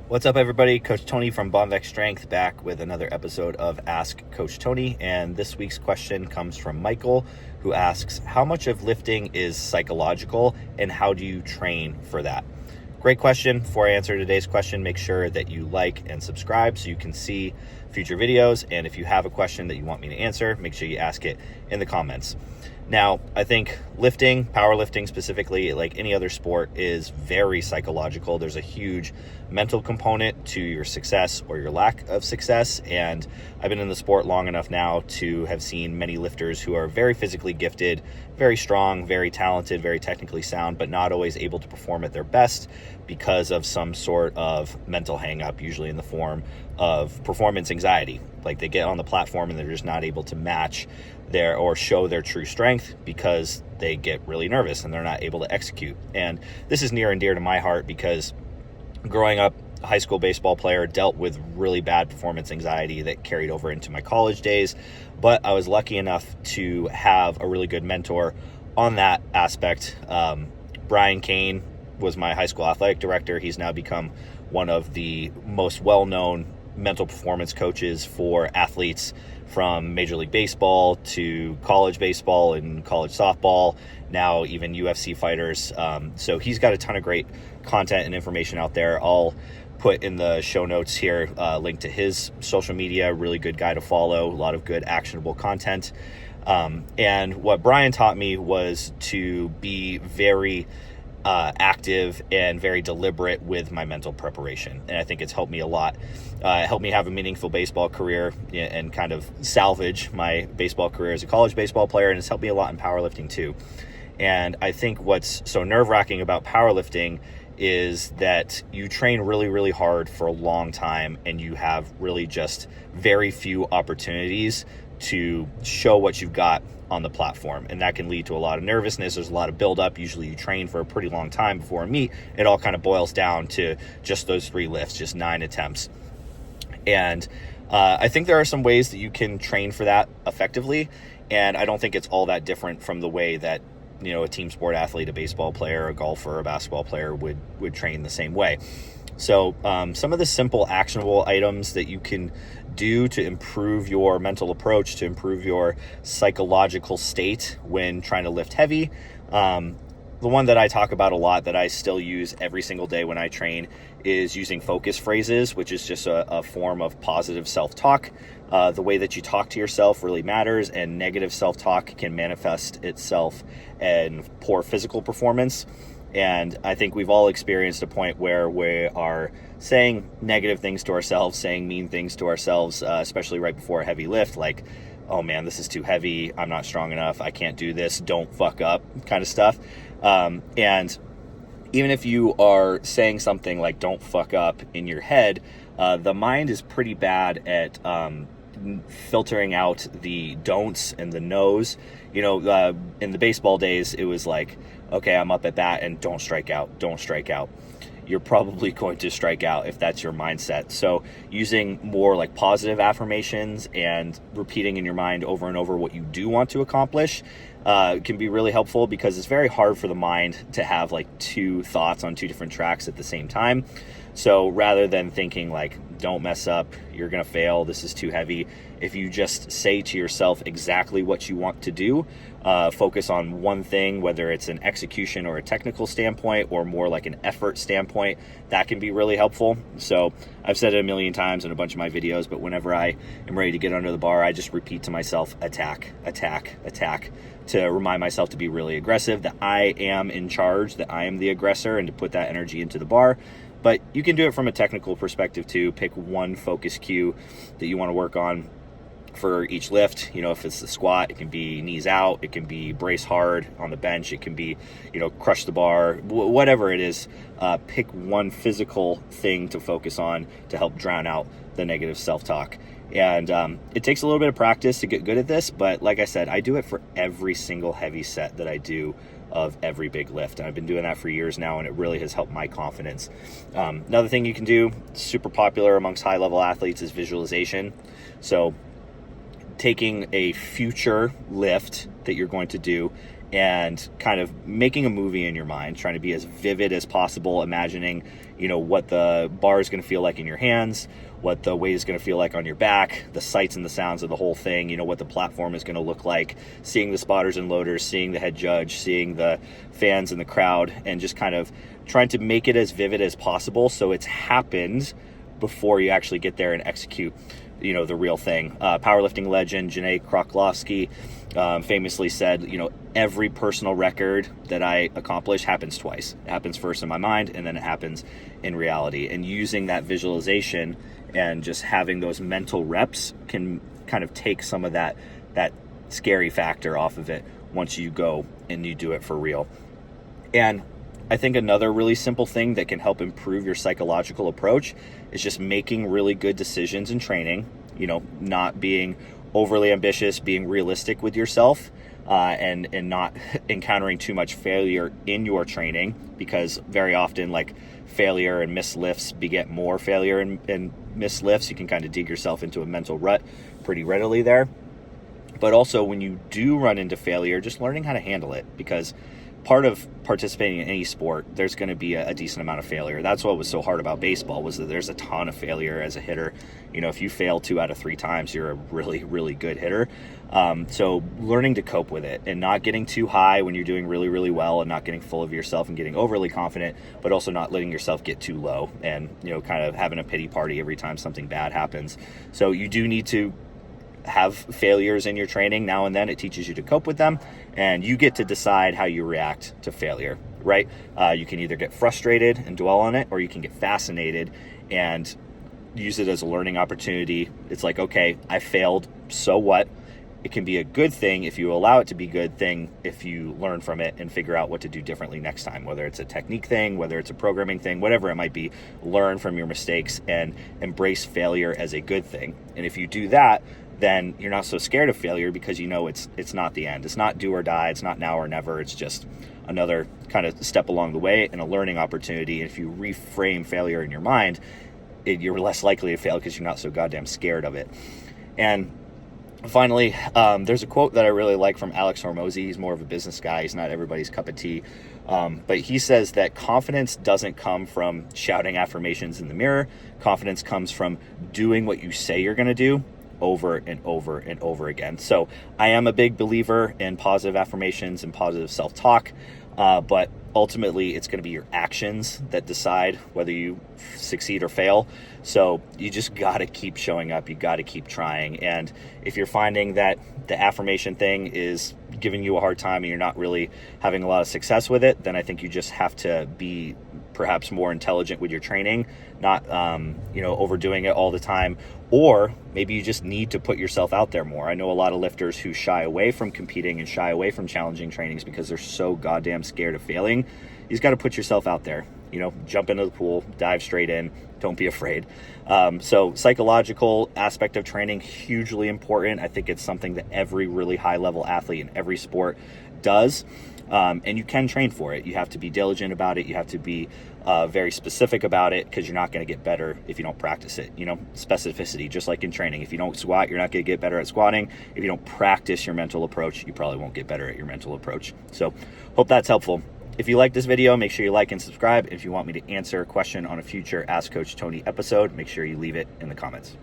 What's up, everybody? Coach Tony from Bomvex Strength back with another episode of Ask Coach Tony. And this week's question comes from Michael, who asks, how much of lifting is psychological and how do you train for that? Great question. Before I answer today's question, make sure that you like and subscribe so you can see future videos. And if you have a question that you want me to answer, make sure you ask it in the comments. Now, I think lifting, powerlifting specifically, like any other sport, is very psychological. There's a huge mental component to your success or your lack of success. And I've been in the sport long enough now to have seen many lifters who are very physically gifted, very strong, very talented, very technically sound, but not always able to perform at their best because of some sort of mental hang-up, usually in the form of performance anxiety. Like they get on the platform and they're just not able to match or show their true strength because they get really nervous and they're not able to execute. And this is near and dear to my heart because growing up, a high school baseball player, dealt with really bad performance anxiety that carried over into my college days. But I was lucky enough to have a really good mentor on that aspect. Brian Kane was my high school athletic director. He's now become one of the most well-known mental performance coaches for athletes from Major League Baseball to college baseball and college softball, now even UFC fighters. So he's got a ton of great content and information out there. I'll put in the show notes here a link to his social media, really good guy to follow, a lot of good actionable content. And what Brian taught me was to be very active and very deliberate with my mental preparation. And I think it's helped me a lot. It helped me have a meaningful baseball career and kind of salvage my baseball career as a college baseball player. And it's helped me a lot in powerlifting too. And I think what's so nerve-wracking about powerlifting is that you train really, really hard for a long time and you have really just very few opportunities to show what you've got on the platform. And that can lead to a lot of nervousness. There's a lot of buildup. Usually you train for a pretty long time before a meet. It all kind of boils down to just those 3 lifts, just 9 attempts. And I think there are some ways that you can train for that effectively. And I don't think it's all that different from the way that, you know, a team sport athlete, a baseball player, a golfer, a basketball player would train the same way. So some of the simple actionable items that you can do to improve your mental approach, to improve your psychological state when trying to lift heavy. The one that I talk about a lot that I still use every single day when I train is using focus phrases, which is just a form of positive self-talk. The way that you talk to yourself really matters, and negative self-talk can manifest itself in poor physical performance. And I think we've all experienced a point where we are saying negative things to ourselves, saying mean things to ourselves, especially right before a heavy lift, like, oh man, this is too heavy, I'm not strong enough, I can't do this, don't fuck up, kind of stuff. And even if you are saying something like don't fuck up in your head, the mind is pretty bad at filtering out the don'ts and the no's. You know, in the baseball days, it was like, okay, I'm up at bat and don't strike out, don't strike out. You're probably going to strike out if that's your mindset. So using more like positive affirmations and repeating in your mind over and over what you do want to accomplish can be really helpful, because it's very hard for the mind to have like 2 thoughts on 2 different tracks at the same time. So rather than thinking like, don't mess up, you're going to fail, this is too heavy, if you just say to yourself exactly what you want to do, focus on one thing, whether it's an execution or a technical standpoint or more like an effort standpoint, that can be really helpful. So I've said it a million times in a bunch of my videos, but whenever I am ready to get under the bar, I just repeat to myself, attack, attack, attack, to remind myself to be really aggressive, that I am in charge, that I am the aggressor, and to put that energy into the bar. But you can do it from a technical perspective too. Pick one focus cue that you want to work on for each lift. You know, if it's the squat, it can be knees out, it can be brace hard on the bench, it can be, you know, crush the bar, whatever it is. Pick one physical thing to focus on to help drown out the negative self-talk. And it takes a little bit of practice to get good at this, but like I said, I do it for every single heavy set that I do of every big lift. And I've been doing that for years now, and it really has helped my confidence. Another thing you can do, super popular amongst high-level athletes, is visualization. So taking a future lift that you're going to do and kind of making a movie in your mind, trying to be as vivid as possible, imagining, what the bar is going to feel like in your hands, what the weight is going to feel like on your back, the sights and the sounds of the whole thing, what the platform is going to look like, seeing the spotters and loaders, seeing the head judge, seeing the fans in the crowd, and just kind of trying to make it as vivid as possible so it's happened before you actually get there and execute the real thing. Powerlifting legend Janae Kroklowski famously said, every personal record that I accomplish happens twice. It happens first in my mind, and then it happens in reality. And using that visualization and just having those mental reps can kind of take some of that scary factor off of it once you go and you do it for real. And I think another really simple thing that can help improve your psychological approach is just making really good decisions in training, not being overly ambitious, being realistic with yourself, and not encountering too much failure in your training, because very often failure and missed lifts beget more failure and missed lifts. You can kind of dig yourself into a mental rut pretty readily there. But also when you do run into failure, just learning how to handle it, because part of participating in any sport, there's going to be a decent amount of failure. That's what was so hard about baseball, was that there's a ton of failure as a hitter. If you fail 2 out of 3 times, you're a really, really good hitter. So learning to cope with it and not getting too high when you're doing really, really well, and not getting full of yourself and getting overly confident, but also not letting yourself get too low and, kind of having a pity party every time something bad happens. So you do need to have failures in your training now and then. It teaches you to cope with them, and you get to decide how you react to failure, right? You can either get frustrated and dwell on it, or you can get fascinated and use it as a learning opportunity. It's like, okay, I failed, so what? It can be a good thing if you allow it to be a good thing, if you learn from it and figure out what to do differently next time, whether it's a technique thing, whether it's a programming thing, whatever it might be. Learn from your mistakes and embrace failure as a good thing. And if you do that, then you're not so scared of failure, because it's not the end. It's not do or die. It's not now or never. It's just another kind of step along the way and a learning opportunity. And if you reframe failure in your mind, you're less likely to fail because you're not so goddamn scared of it. And finally, there's a quote that I really like from Alex Hormozi. He's more of a business guy. He's not everybody's cup of tea. But he says that confidence doesn't come from shouting affirmations in the mirror. Confidence comes from doing what you say you're going to do over and over and over again. So I am a big believer in positive affirmations and positive self-talk, but ultimately it's going to be your actions that decide whether you succeed or fail. So you just got to keep showing up. You got to keep trying. And if you're finding that the affirmation thing is giving you a hard time and you're not really having a lot of success with it, then I think you just have to be perhaps more intelligent with your training, not overdoing it all the time. Or maybe you just need to put yourself out there more. I know a lot of lifters who shy away from competing and shy away from challenging trainings because they're so goddamn scared of failing. You just got to put yourself out there. Jump into the pool, dive straight in, don't be afraid. So psychological aspect of training, hugely important. I think it's something that every really high level athlete in every sport does. And you can train for it. You have to be diligent about it. You have to be very specific about it, because you're not going to get better if you don't practice it. Specificity, just like in training. If you don't squat, you're not going to get better at squatting. If you don't practice your mental approach, you probably won't get better at your mental approach. So hope that's helpful. If you like this video, make sure you like and subscribe. If you want me to answer a question on a future Ask Coach Tony episode, make sure you leave it in the comments.